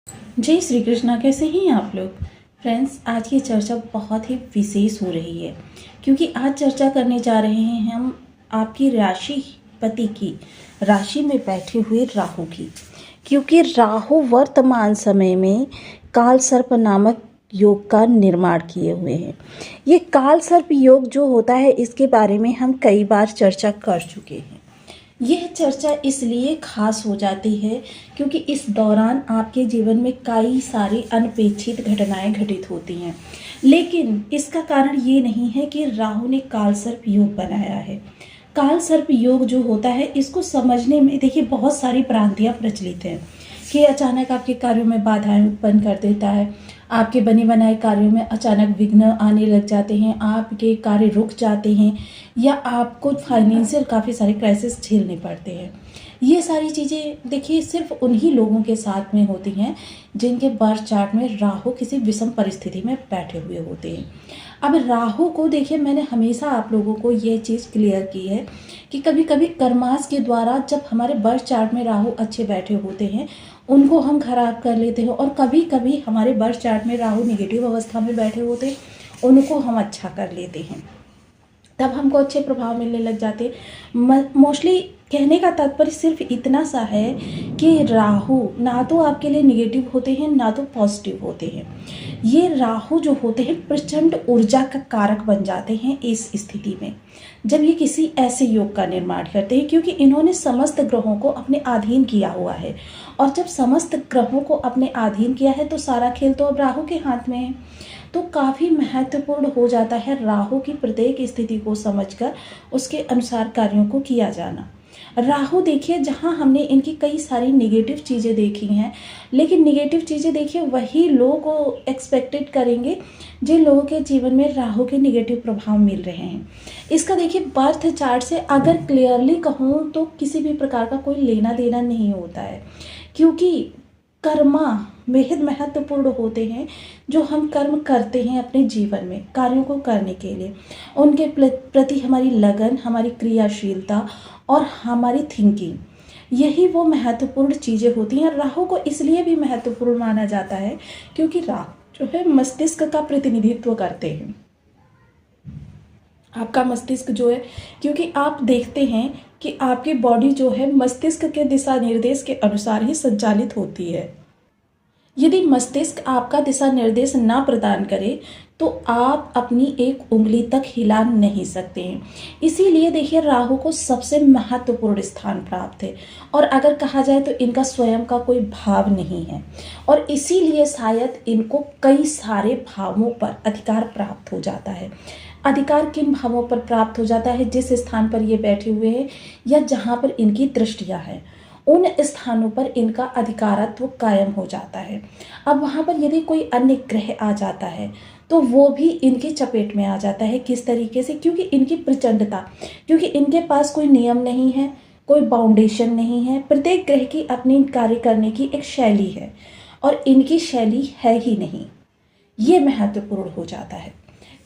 जय श्री कृष्णा। कैसे हैं आप लोग? फ्रेंड्स, आज की चर्चा बहुत ही विशेष हो रही है क्योंकि आज चर्चा करने जा रहे हैं हम आपकी राशिपति की राशि में बैठे हुए राहु की। क्योंकि राहु वर्तमान समय में काल सर्प नामक योग का निर्माण किए हुए हैं। ये काल सर्प योग जो होता है इसके बारे में हम कई बार चर्चा कर चुके हैं। यह चर्चा इसलिए खास हो जाती है क्योंकि इस दौरान आपके जीवन में कई सारी अनपेक्षित घटनाएं घटित होती हैं। लेकिन इसका कारण ये नहीं है कि राहु ने काल सर्प योग बनाया है। काल सर्प योग जो होता है इसको समझने में देखिए बहुत सारी भ्रांतियां प्रचलित हैं कि अचानक आपके कार्यों में बाधाएं उत्पन्न कर देता है, आपके बने बनाए कार्यों में अचानक विघ्न आने लग जाते हैं, आपके कार्य रुक जाते हैं या आपको फाइनेंशियल काफ़ी सारे क्राइसिस झेलने पड़ते हैं। ये सारी चीज़ें देखिए सिर्फ उन्हीं लोगों के साथ में होती हैं जिनके बर्थ चार्ट में राहु किसी विषम परिस्थिति में बैठे हुए होते हैं। अब राहु को देखिए मैंने हमेशा आप लोगों को ये चीज़ क्लियर की है कि कभी कभी कर्मास के द्वारा जब हमारे बर्थ चार्ट में राहु अच्छे बैठे होते हैं उनको हम खराब कर लेते हैं, और कभी कभी हमारे बर्थ चार्ट में राहु नेगेटिव अवस्था में बैठे होते हैं उनको हम अच्छा कर लेते हैं, तब हमको अच्छे प्रभाव मिलने लग जाते। मोस्टली कहने का तात्पर्य सिर्फ इतना सा है कि राहु ना तो आपके लिए निगेटिव होते हैं ना तो पॉजिटिव होते हैं। ये राहु जो होते हैं प्रचंड ऊर्जा का कारक बन जाते हैं इस स्थिति में जब ये किसी ऐसे योग का निर्माण करते हैं, क्योंकि इन्होंने समस्त ग्रहों को अपने अधीन किया हुआ है। और जब समस्त ग्रहों को अपने अधीन किया है तो सारा खेल तो अब राहु के हाथ में है। तो काफ़ी महत्वपूर्ण हो जाता है राहु की प्रत्येक स्थिति को समझकर उसके अनुसार कार्यों को किया जाना। राहु देखिए जहाँ हमने इनकी कई सारी नेगेटिव चीज़ें देखी हैं, लेकिन नेगेटिव चीज़ें देखिए वही लोग एक्सपेक्टेड करेंगे जिन लोगों के जीवन में राहु के नेगेटिव प्रभाव मिल रहे हैं। इसका देखिए बर्थ चार्ट से अगर क्लियरली कहूँ तो किसी भी प्रकार का कोई लेना देना नहीं होता है, क्योंकि कर्मा बेहद महत्वपूर्ण होते हैं जो हम कर्म करते हैं अपने जीवन में कार्यों को करने के लिए। उनके प्रति हमारी लगन, हमारी क्रियाशीलता और हमारी थिंकिंग, यही वो महत्वपूर्ण चीज़ें होती हैं। राहु को इसलिए भी महत्वपूर्ण माना जाता है क्योंकि राहु जो है मस्तिष्क का प्रतिनिधित्व करते हैं। आपका मस्तिष्क जो है, क्योंकि आप देखते हैं कि आपकी बॉडी जो है मस्तिष्क के दिशा निर्देश के अनुसार ही संचालित होती है। यदि मस्तिष्क आपका दिशा निर्देश ना प्रदान करे तो आप अपनी एक उंगली तक हिला नहीं सकते हैं। इसीलिए देखिए राहु को सबसे महत्वपूर्ण स्थान प्राप्त है, और अगर कहा जाए तो इनका स्वयं का कोई भाव नहीं है, और इसीलिए शायद इनको कई सारे भावों पर अधिकार प्राप्त हो जाता है। अधिकार किन भावों पर प्राप्त हो जाता है? जिस स्थान पर ये बैठे हुए हैं या जहाँ पर इनकी दृष्टियाँ हैं उन स्थानों पर इनका अधिकारत्व कायम हो जाता है। अब वहाँ पर यदि कोई अन्य ग्रह आ जाता है तो वो भी इनकी चपेट में आ जाता है। किस तरीके से? क्योंकि इनकी प्रचंडता, क्योंकि इनके पास कोई नियम नहीं है, कोई बाउंडेशन नहीं है। प्रत्येक ग्रह की अपनी कार्य करने की एक शैली है और इनकी शैली है ही नहीं। ये महत्वपूर्ण हो जाता है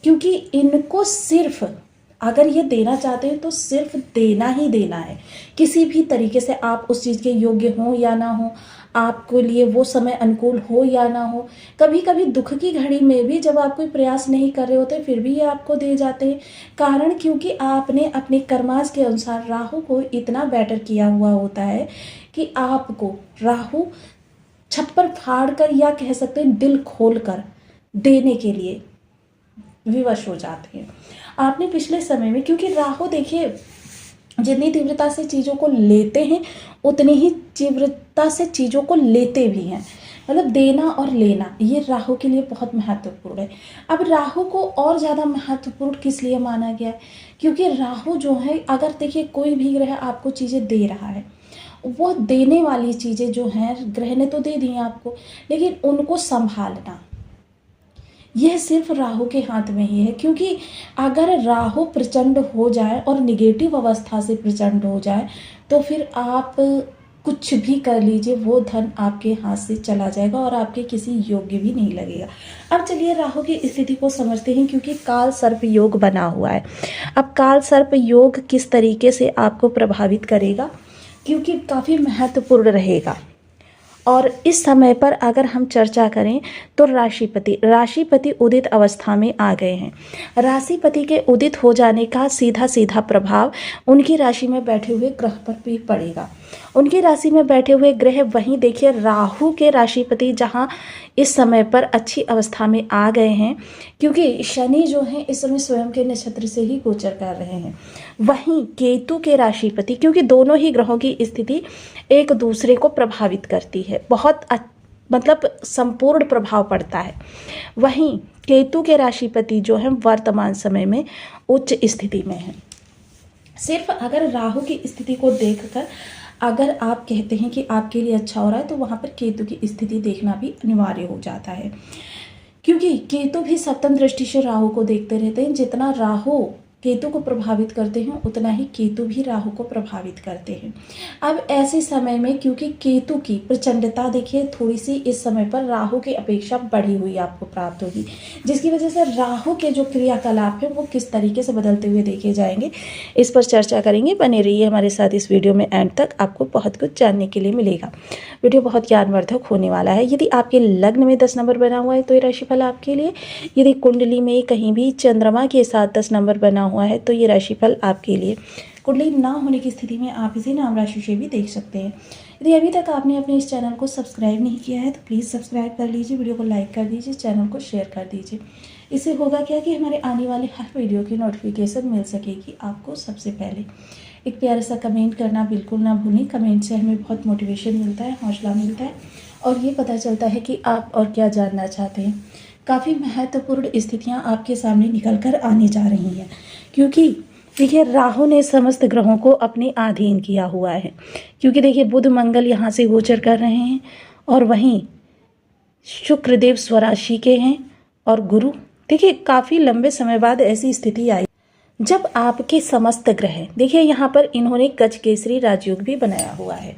क्योंकि इनको सिर्फ अगर ये देना चाहते हैं तो सिर्फ देना ही देना है। किसी भी तरीके से आप उस चीज़ के योग्य हो या ना हो, आपके लिए वो समय अनुकूल हो या ना हो। कभी कभी दुख की घड़ी में भी जब आप कोई प्रयास नहीं कर रहे होते फिर भी ये आपको दे जाते हैं। कारण क्योंकि आपने अपने कर्मास के अनुसार राहु को इतना बेटर किया हुआ होता है कि आपको राहु छप्पर फाड़ कर या कह सकते हैं दिल खोल कर देने के लिए विवश हो जाते हैं। आपने पिछले समय में, क्योंकि राहु देखिए जितनी तीव्रता से चीज़ों को लेते हैं उतनी ही तीव्रता से चीज़ों को लेते भी हैं। मतलब देना और लेना ये राहु के लिए बहुत महत्वपूर्ण है। अब राहु को और ज़्यादा महत्वपूर्ण किस लिए माना गया है? क्योंकि राहु जो है, अगर देखिए कोई भी ग्रह आपको चीज़ें दे रहा है, वो देने वाली चीज़ें जो हैं ग्रह ने तो दे दी हैं आपको, लेकिन उनको संभालना यह सिर्फ राहु के हाथ में ही है। क्योंकि अगर राहु प्रचंड हो जाए और निगेटिव अवस्था से प्रचंड हो जाए तो फिर आप कुछ भी कर लीजिए, वो धन आपके हाथ से चला जाएगा और आपके किसी योग्य भी नहीं लगेगा। अब चलिए राहु की स्थिति को समझते हैं, क्योंकि काल सर्प योग बना हुआ है। अब काल सर्प योग किस तरीके से आपको प्रभावित करेगा, क्योंकि काफ़ी महत्वपूर्ण रहेगा। और इस समय पर अगर हम चर्चा करें तो राशिपति उदित अवस्था में आ गए हैं। राशिपति के उदित हो जाने का सीधा सीधा प्रभाव उनकी राशि में बैठे हुए ग्रह पर भी पड़ेगा। उनकी राशि में बैठे हुए ग्रह वहीं देखिए राहु के राशिपति जहां इस समय पर अच्छी अवस्था में आ गए हैं, क्योंकि शनि जो है इस समय स्वयं के नक्षत्र से ही गोचर कर रहे हैं। वहीं केतु के राशिपति, क्योंकि दोनों ही ग्रहों की स्थिति एक दूसरे को प्रभावित करती है, बहुत मतलब संपूर्ण प्रभाव पड़ता है। वहीं केतु के राशिपति जो है वर्तमान समय में उच्च स्थिति में है। सिर्फ अगर राहु की स्थिति को देखकर अगर आप कहते हैं कि आपके लिए अच्छा हो रहा है, तो वहाँ पर केतु की स्थिति देखना भी अनिवार्य हो जाता है, क्योंकि केतु भी सप्तम दृष्टि से राहु को देखते रहते हैं। जितना राहु केतु को प्रभावित करते हैं उतना ही केतु भी राहु को प्रभावित करते हैं। अब ऐसे समय में क्योंकि केतु की प्रचंडता देखिए थोड़ी सी इस समय पर राहु की अपेक्षा बढ़ी हुई आपको प्राप्त होगी, जिसकी वजह से राहु के जो क्रियाकलाप है वो किस तरीके से बदलते हुए देखे जाएंगे, इस पर चर्चा करेंगे। बने रहिए हमारे साथ इस वीडियो में, एंड तक आपको बहुत कुछ जानने के लिए मिलेगा। वीडियो बहुत ज्ञानवर्धक होने वाला है। यदि आपके लग्न में 10 नंबर बना हुआ है तो ये राशिफल आपके लिए, यदि कुंडली में कहीं भी चंद्रमा के साथ 10 नंबर बना हुआ है तो ये राशिफल आपके लिए। कुंडली ना होने की स्थिति में आप इसे नाम राशि से भी देख सकते हैं। यदि अभी तक आपने अपने इस चैनल को सब्सक्राइब नहीं किया है तो प्लीज़ सब्सक्राइब कर लीजिए, वीडियो को लाइक कर दीजिए, चैनल को शेयर कर दीजिए। इससे होगा क्या कि हमारे आने वाले हर वीडियो की नोटिफिकेशन मिल सकेगी आपको सबसे पहले। एक प्यारा सा कमेंट करना बिल्कुल ना भूलें। कमेंट से हमें बहुत मोटिवेशन मिलता है, हौसला मिलता है और ये पता चलता है कि आप और क्या जानना चाहते हैं। काफ़ी महत्वपूर्ण स्थितियां आपके सामने निकल कर आने जा रही हैं, क्योंकि देखिए राहु ने समस्त ग्रहों को अपने अधीन किया हुआ है। क्योंकि देखिए बुध मंगल यहाँ से गोचर कर रहे हैं और वहीं शुक्रदेव स्वराशि के हैं और गुरु, देखिए काफ़ी लंबे समय बाद ऐसी स्थिति आई जब आपके समस्त ग्रह, देखिए यहाँ पर इन्होंने गजकेसरी राजयोग भी बनाया हुआ है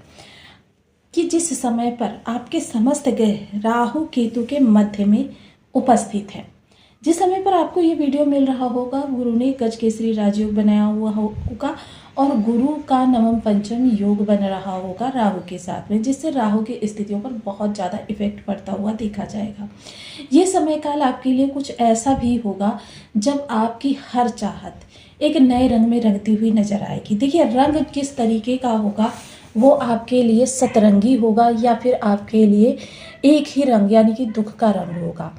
कि जिस समय पर आपके समस्त ग्रह राहु केतु के मध्य में उपस्थित है, जिस समय पर आपको ये वीडियो मिल रहा होगा गुरु ने गजकेसरी राजयोग बनाया हुआ होगा और गुरु का नवम पंचम योग बन रहा होगा राहु के साथ में, जिससे राहु की स्थितियों पर बहुत ज़्यादा इफेक्ट पड़ता हुआ देखा जाएगा। ये समय काल आपके लिए कुछ ऐसा भी होगा जब आपकी हर चाहत एक नए रंग में रंगती हुई नजर आएगी। देखिए रंग किस तरीके का होगा, वो आपके लिए सतरंगी होगा या फिर आपके लिए एक ही रंग यानी कि दुख का रंग होगा।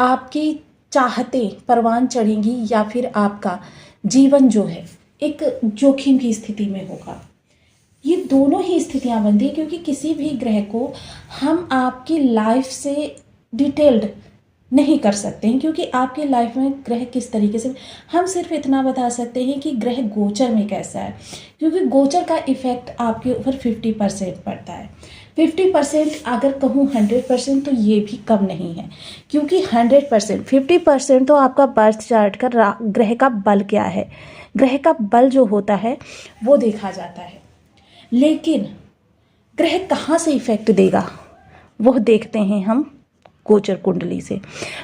आपकी चाहते परवान चढ़ेंगी या फिर आपका जीवन जो है एक जोखिम की स्थिति में होगा। ये दोनों ही स्थितियां बनती है, क्योंकि किसी भी ग्रह को हम आपकी लाइफ से डिटेल्ड नहीं कर सकते हैं, क्योंकि आपकी लाइफ में ग्रह किस तरीके से, हम सिर्फ इतना बता सकते हैं कि ग्रह गोचर में कैसा है, क्योंकि गोचर का इफेक्ट आपके ऊपर 50% पड़ता है। 50% अगर कहूँ 100% तो ये भी कम नहीं है, क्योंकि 100% 50% तो आपका बर्थ चार्ट का ग्रह का बल क्या है, ग्रह का बल जो होता है वो देखा जाता है। लेकिन ग्रह कहाँ से इफेक्ट देगा वो देखते हैं हम गोचर कुंडली से।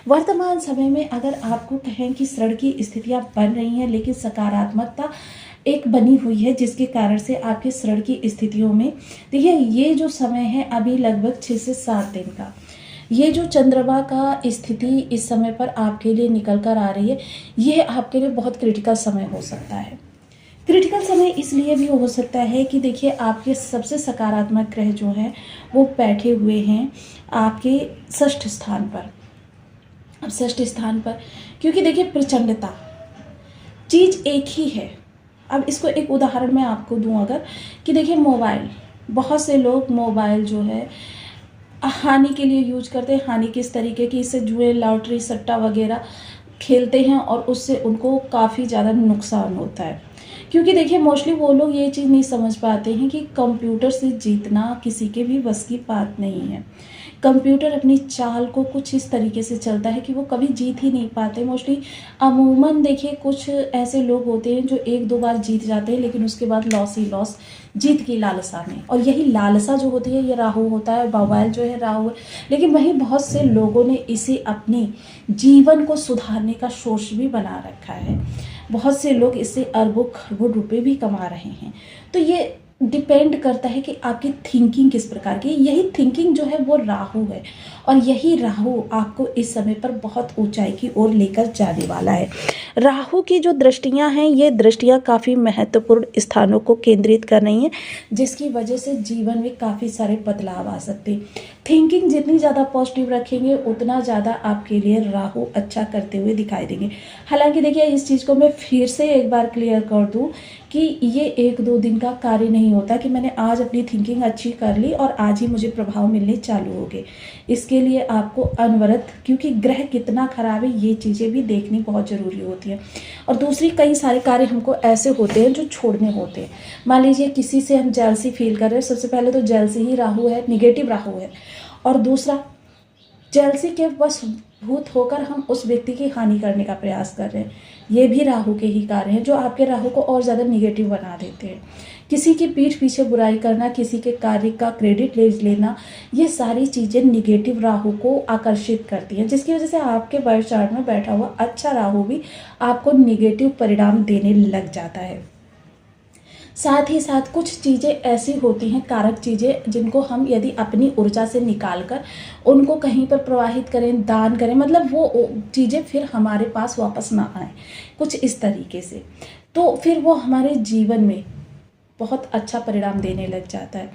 वर्तमान समय में अगर आपको कहें कि ऋण की स्थितियां बन रही हैं, लेकिन सकारात्मकता एक बनी हुई है, जिसके कारण से आपके ऋण की स्थितियों में देखिए ये जो समय है अभी लगभग 6 से 7 दिन का, ये जो चंद्रमा का स्थिति इस समय पर आपके लिए निकल कर आ रही है, ये आपके लिए बहुत क्रिटिकल समय हो सकता है। क्रिटिकल समय इसलिए भी हो सकता है कि देखिए आपके सबसे सकारात्मक ग्रह जो हैं वो बैठे हुए हैं आपके षष्ठ स्थान पर। अब षष्ठ स्थान पर क्योंकि देखिए प्रचंडता चीज़ एक ही है। अब इसको एक उदाहरण मैं आपको दूं अगर, कि देखिए मोबाइल, बहुत से लोग मोबाइल जो है हानि के लिए यूज करते हैं। हानि किस तरीके की, इससे जुए लॉटरी सट्टा वगैरह खेलते हैं और उससे उनको काफ़ी ज़्यादा नुकसान होता है। क्योंकि देखिए मोस्टली वो लोग ये चीज़ नहीं समझ पाते हैं कि कंप्यूटर से जीतना किसी के भी बस की बात नहीं है। कंप्यूटर अपनी चाल को कुछ इस तरीके से चलता है कि वो कभी जीत ही नहीं पाते मोस्टली। अमूमन देखिए कुछ ऐसे लोग होते हैं जो 1-2 बार जीत जाते हैं, लेकिन उसके बाद लॉस ही लॉस, जीत की लालसा में। और यही लालसा जो होती है ये राहु होता है, मोबाइल जो है राहु है। लेकिन वहीं बहुत से लोगों ने इसे अपने जीवन को सुधारने का सोर्स भी बना रखा है। बहुत से लोग इससे अरबों खरबों रुपए भी कमा रहे हैं। तो ये डिपेंड करता है कि आपकी थिंकिंग किस प्रकार की है। यही थिंकिंग जो है वो राहु है, और यही राहु आपको इस समय पर बहुत ऊंचाई की ओर लेकर जाने वाला है। राहु की जो दृष्टियां हैं, ये दृष्टियां काफ़ी महत्वपूर्ण स्थानों को केंद्रित कर रही हैं, जिसकी वजह से जीवन में काफ़ी सारे बदलाव आ सकते हैं। थिंकिंग जितनी ज़्यादा पॉजिटिव रखेंगे, उतना ज़्यादा आपके लिए राहु अच्छा करते हुए दिखाई देंगे। हालांकि देखिए, इस चीज़ को मैं फिर से एक बार क्लियर कर दूँ कि ये 1-2 दिन का कार्य नहीं होता कि मैंने आज अपनी थिंकिंग अच्छी कर ली और आज ही मुझे प्रभाव मिलने चालू हो गए। इसके लिए आपको अनवरत, क्योंकि ग्रह कितना खराब है, ये चीज़ें भी देखनी बहुत ज़रूरी होती है। और दूसरी, कई सारे कार्य हमको ऐसे होते हैं जो छोड़ने होते हैं। मान लीजिए किसी से हम जेलसी फील कर रहे हैं, सबसे पहले तो जेलसी ही राहु है, निगेटिव राहु है। और दूसरा, जेलसी के वशभूत होकर हम उस व्यक्ति की हानि करने का प्रयास कर रहे हैं, ये भी राहु के ही कार्य हैं, जो आपके राहु को और ज़्यादा निगेटिव बना देते हैं। किसी की पीठ पीछे बुराई करना, किसी के कार्य का क्रेडिट ले लेना, ये सारी चीज़ें निगेटिव राहु को आकर्षित करती हैं, जिसकी वजह से आपके बर्थ चार्ट में बैठा हुआ अच्छा राहु भी आपको निगेटिव परिणाम देने लग जाता है। साथ ही साथ कुछ चीज़ें ऐसी होती हैं, कारक चीज़ें, जिनको हम यदि अपनी ऊर्जा से निकाल कर उनको कहीं पर प्रवाहित करें, दान करें, मतलब वो चीज़ें फिर हमारे पास वापस ना आए, कुछ इस तरीके से, तो फिर वो हमारे जीवन में बहुत अच्छा परिणाम देने लग जाता है।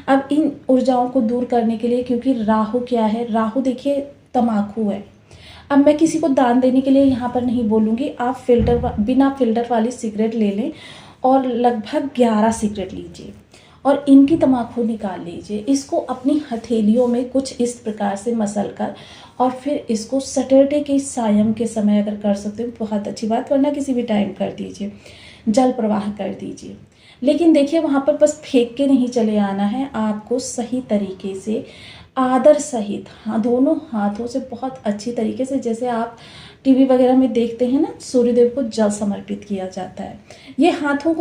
अब इन ऊर्जाओं को दूर करने के लिए, क्योंकि राहु क्या है, राहु देखिए तम्बाकू है। अब मैं किसी को दान देने के लिए यहाँ पर नहीं बोलूँगी, आप बिना फिल्टर वाली सिगरेट ले लें और लगभग 11 सिगरेट लीजिए और इनकी तम्बाकू निकाल लीजिए। इसको अपनी हथेलियों में कुछ इस प्रकार से मसल कर, और फिर इसको सैटरडे के सायं के समय अगर कर सकते हो बहुत अच्छी बात, वरना किसी भी टाइम कर दीजिए, जल प्रवाह कर दीजिए। लेकिन देखिए, वहाँ पर बस फेंक के नहीं चले आना है, आपको सही तरीके से आदर सहित, हाँ, दोनों हाथों से बहुत अच्छी तरीके से, जैसे आप टीवी वगैरह में देखते हैं ना, सूर्यदेव को जल समर्पित किया जाता है, ये हाथों को